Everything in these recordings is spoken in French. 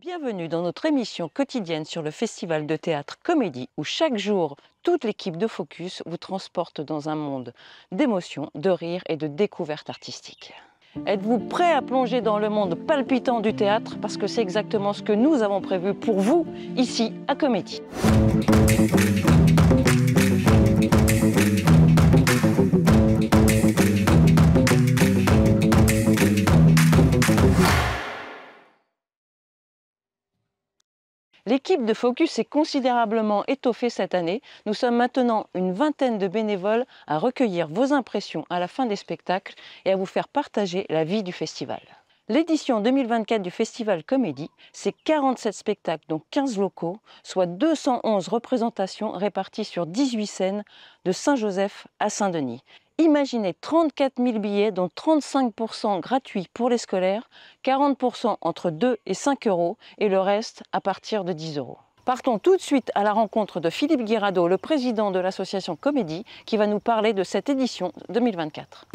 Bienvenue dans notre émission quotidienne sur le festival de théâtre Comédie où chaque jour, toute l'équipe de Focus vous transporte dans un monde d'émotions, de rires et de découvertes artistiques. Êtes-vous prêt à plonger dans le monde palpitant du théâtre? Parce que c'est exactement ce que nous avons prévu pour vous ici à Comédie. L'équipe de Focus s'est considérablement étoffée cette année. Nous sommes maintenant une vingtaine de bénévoles à recueillir vos impressions à la fin des spectacles et à vous faire partager la vie du festival. L'édition 2024 du Festival Comédie, c'est 47 spectacles, dont 15 locaux, soit 211 représentations réparties sur 18 scènes de Saint-Joseph à Saint-Denis. Imaginez 34 000 billets, dont 35% gratuits pour les scolaires, 40% entre 2 et 5 euros et le reste à partir de 10 euros. Partons tout de suite à la rencontre de Philippe Guirado, le président de l'association Comédie, qui va nous parler de cette édition 2024.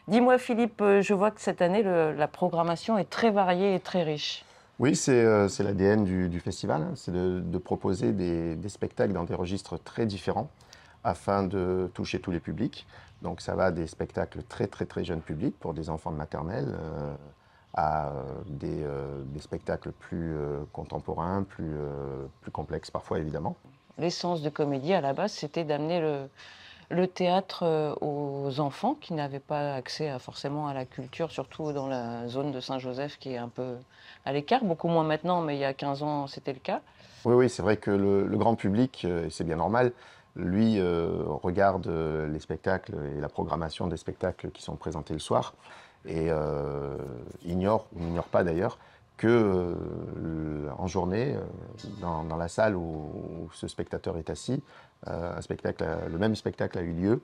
Dis-moi Philippe, je vois que cette année, la programmation est très variée et très riche. Oui, c'est l'ADN du festival, hein. C'est de proposer des spectacles dans des registres très différents afin de toucher tous les publics. Donc ça va des spectacles très jeunes publics pour des enfants de maternelle à des spectacles plus contemporains, plus complexes parfois évidemment. L'essence de Comédie à la base, c'était d'amener le théâtre aux enfants qui n'avaient pas accès forcément à la culture, surtout dans la zone de Saint-Joseph qui est un peu à l'écart, beaucoup moins maintenant, mais il y a 15 ans c'était le cas. Oui, c'est vrai que le grand public, et c'est bien normal, lui regarde les spectacles et la programmation des spectacles qui sont présentés le soir et ignore, ou n'ignore pas d'ailleurs, que en journée, dans la salle où ce spectateur est assis, le même spectacle a eu lieu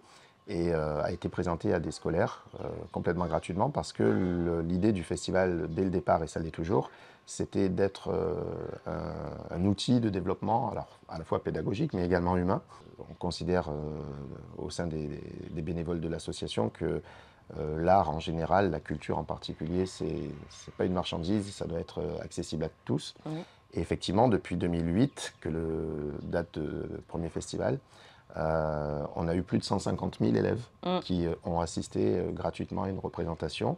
et a été présenté à des scolaires complètement gratuitement parce que l'idée du festival, dès le départ, et ça l'est toujours, c'était d'être un outil de développement, alors à la fois pédagogique mais également humain. On considère au sein des bénévoles de l'association que l'art en général, la culture en particulier, c'est pas une marchandise, ça doit être accessible à tous. Oui. Et effectivement, depuis 2008, date de premier festival, on a eu plus de 150 000 élèves qui ont assisté gratuitement à une représentation.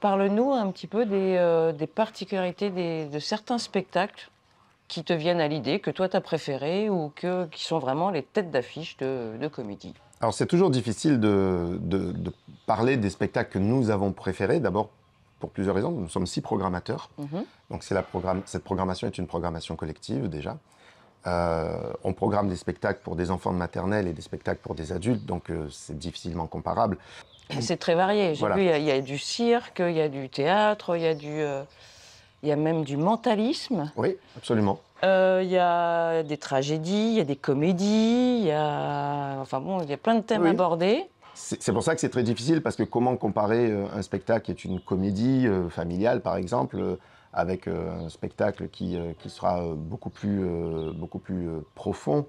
Parle-nous un petit peu des particularités de certains spectacles qui te viennent à l'idée, que toi tu as préféré ou qui sont vraiment les têtes d'affiche de Comédie. Alors c'est toujours difficile de parler des spectacles que nous avons préférés, d'abord pour plusieurs raisons. Nous sommes 6 programmateurs, donc cette programmation est une programmation collective déjà. On programme des spectacles pour des enfants de maternelle et des spectacles pour des adultes, donc c'est difficilement comparable. C'est très varié, j'ai vu, il y a du cirque, il y a du théâtre, il y a même du mentalisme. Oui, absolument. Il y a des tragédies, il y a des comédies, il y a plein de thèmes abordés. C'est pour ça que c'est très difficile, parce que comment comparer un spectacle qui est une comédie familiale, par exemple, avec un spectacle qui sera beaucoup plus profond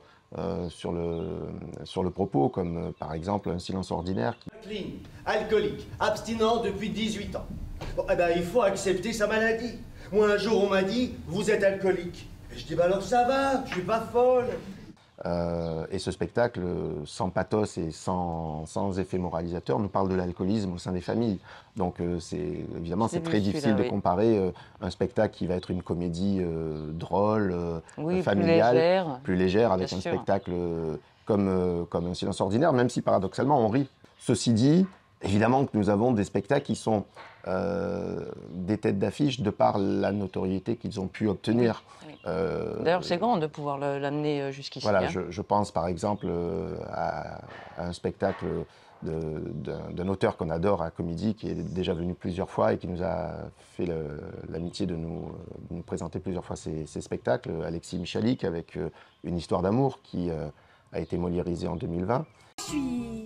sur le propos, comme par exemple Un silence ordinaire. Clean, alcoolique, abstinent depuis 18 ans. Bon, eh ben, il faut accepter sa maladie. Moi, un jour, on m'a dit, vous êtes alcoolique. Et je dis, bah alors ça va, je suis pas folle. Et ce spectacle, sans pathos et sans effet moralisateur, nous parle de l'alcoolisme au sein des familles. Donc évidemment, c'est très difficile de comparer un spectacle qui va être une comédie drôle, familiale, plus légère avec un spectacle comme Un silence ordinaire, même si paradoxalement on rit. Ceci dit, évidemment que nous avons des spectacles qui sont des têtes d'affiche de par la notoriété qu'ils ont pu obtenir. Oui. D'ailleurs, c'est grand de pouvoir l'amener jusqu'ici. Voilà, je pense par exemple à un spectacle d'un auteur qu'on adore à Comédie, qui est déjà venu plusieurs fois et qui nous a fait l'amitié de nous présenter plusieurs fois ses spectacles, Alexis Michalik, avec Une histoire d'amour, qui a été moliérisé en 2020.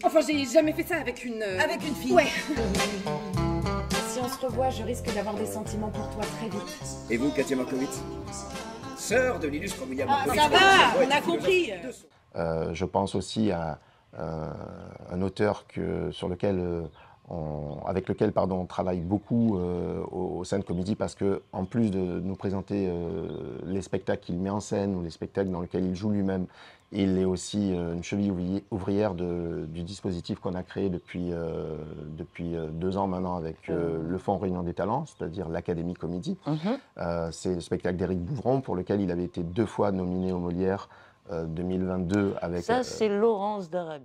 Enfin, j'ai jamais fait ça avec une... Avec une fille. Ouais. Si on se revoit, je risque d'avoir des sentiments pour toi très vite. Et vous, Katia Markowitz, sœur de l'illustre William Markowitz. Ça va, on a compris. Je pense aussi à un auteur avec lequel on travaille beaucoup au sein de Comédie, parce qu'en plus de nous présenter les spectacles qu'il met en scène ou les spectacles dans lesquels il joue lui-même, il est aussi une cheville ouvrière du dispositif qu'on a créé depuis 2 ans maintenant avec le Fonds Réunion des Talents, c'est-à-dire l'Académie Comédie. C'est le spectacle d'Éric Bouvron, pour lequel il avait été 2 fois nominé au Molière 2022 avec... Ça, c'est Laurence d'Arabie.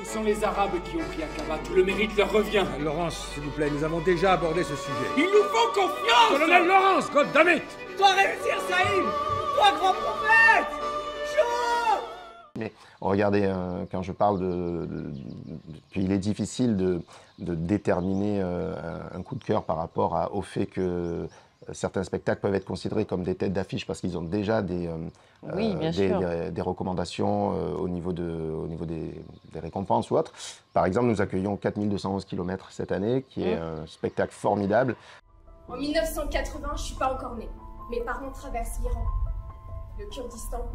Ce sont les Arabes qui ont pris Aqaba, tout le mérite leur revient. Laurence, s'il vous plaît, nous avons déjà abordé ce sujet. Il nous faut confiance. Colonel Laurence, goddammit! Toi réussir, Saïd. Toi grand prophète. Mais regardez, quand je parle qu'il est difficile de déterminer un coup de cœur par rapport au fait que certains spectacles peuvent être considérés comme des têtes d'affiche parce qu'ils ont déjà des recommandations au niveau des récompenses ou autres. Par exemple, nous accueillons 4211 km cette année, qui est un spectacle formidable. En 1980, je suis pas encore née. Mes parents traversent l'Iran, le Kurdistan,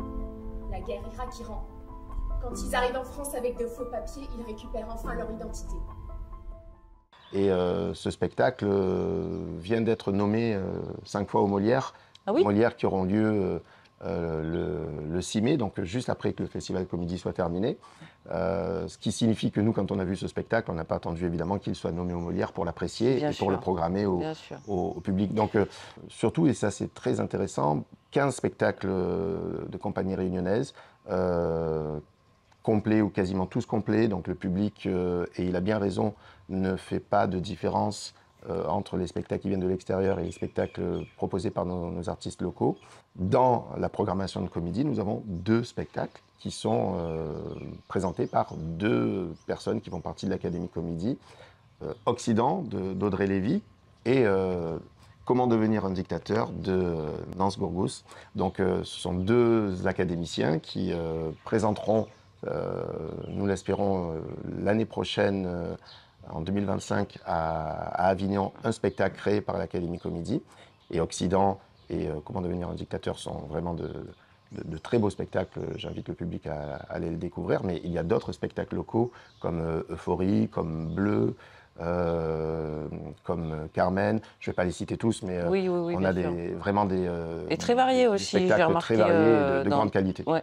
la guerre Irak-Iran. Quand ils arrivent en France avec de faux papiers, ils récupèrent enfin leur identité. Et ce spectacle vient d'être nommé 5 fois au Molière. Ah oui? Molière qui auront lieu le 6 mai, donc juste après que le Festival Comédie soit terminé. Ce qui signifie que nous, quand on a vu ce spectacle, on n'a pas attendu évidemment qu'il soit nommé au Molière pour l'apprécier et pour le programmer au public. Donc surtout, et ça c'est très intéressant, 15 spectacles de compagnie réunionnaise, complets ou quasiment tous complets, donc le public, et il a bien raison, ne fait pas de différence entre les spectacles qui viennent de l'extérieur et les spectacles proposés par nos artistes locaux. Dans la programmation de Comédie, nous avons 2 spectacles qui sont présentés par 2 personnes qui font partie de l'Académie Comédie. Occident d'Audrey Lévy et Comment devenir un dictateur de Nance Bourgous. Donc ce sont 2 académiciens qui présenteront, nous l'espérons, l'année prochaine, en 2025, à Avignon, un spectacle créé par l'Académie Comédie. Et Occident et Comment devenir un dictateur sont vraiment de très beaux spectacles. J'invite le public à aller le découvrir. Mais il y a d'autres spectacles locaux comme Euphorie, comme Bleu, comme Carmen. Je ne vais pas les citer tous, mais on a vraiment des et très variés aussi, j'ai spectacles remarqué, très variés de grande qualité. Ouais.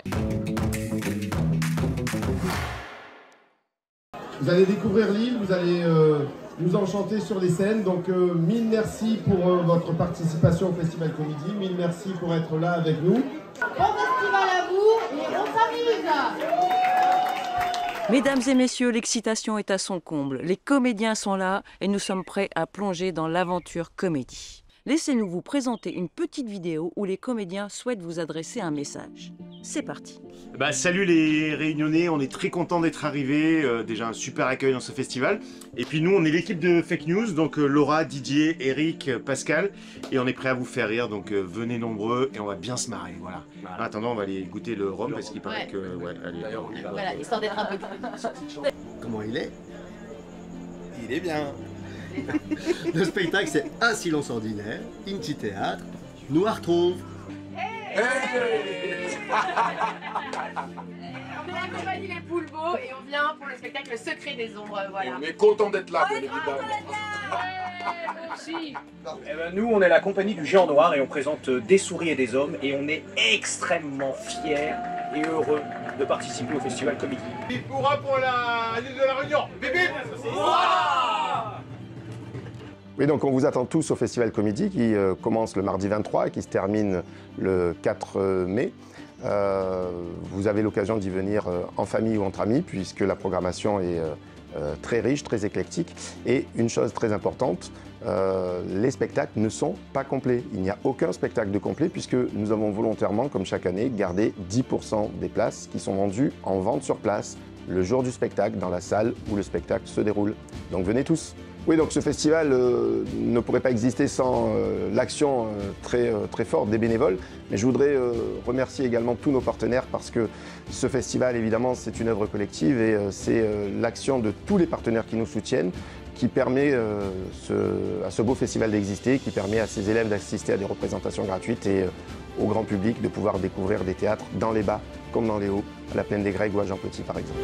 Vous allez découvrir l'île, vous allez nous enchanter sur les scènes. Donc, 1000 merci pour votre participation au Festival Comédie. 1000 merci pour être là avec nous. Bon festival à vous et on s'amuse! Mesdames et messieurs, l'excitation est à son comble. Les comédiens sont là et nous sommes prêts à plonger dans l'aventure comédie. Laissez-nous vous présenter une petite vidéo où les comédiens souhaitent vous adresser un message. C'est parti. Salut les Réunionnais, on est très contents d'être arrivés, déjà un super accueil dans ce festival. Et puis nous, on est l'équipe de Fake News, donc Laura, Didier, Eric, Pascal, et on est prêts à vous faire rire, donc venez nombreux et on va bien se marrer, voilà. En attendant, on va aller goûter le rhum parce qu'il paraît que... Ouais, allez. Voilà, histoire d'être un peu... Comment il est? Il est bien. Le spectacle, c'est Un silence ordinaire, Inti Théâtre, nous la retrouve. On est la compagnie Les Poulbeaux et on vient pour le spectacle Le Secret des Ombres, voilà. On est content d'être là, bien évidemment. Nous, on est la compagnie du Géant Noir et on présente des souris et des hommes et on est extrêmement fiers et heureux de participer au Festival Comédie. Il pourra pour l'île de la Réunion. Bibi. Oui, donc on vous attend tous au Festival Comédie qui commence le mardi 23 et qui se termine le 4 mai. Vous avez l'occasion d'y venir en famille ou entre amis puisque la programmation est très riche, très éclectique. Et une chose très importante, les spectacles ne sont pas complets. Il n'y a aucun spectacle de complet puisque nous avons volontairement, comme chaque année, gardé 10% des places qui sont vendues en vente sur place le jour du spectacle dans la salle où le spectacle se déroule. Donc venez tous. Oui, donc ce festival ne pourrait pas exister sans l'action très forte des bénévoles. Mais je voudrais remercier également tous nos partenaires parce que ce festival, évidemment, c'est une œuvre collective et c'est l'action de tous les partenaires qui nous soutiennent qui permet à ce beau festival d'exister, qui permet à ces élèves d'assister à des représentations gratuites et au grand public de pouvoir découvrir des théâtres dans les bas comme dans les Hauts, à la Plaine des Grecs ou à Jean Petit par exemple.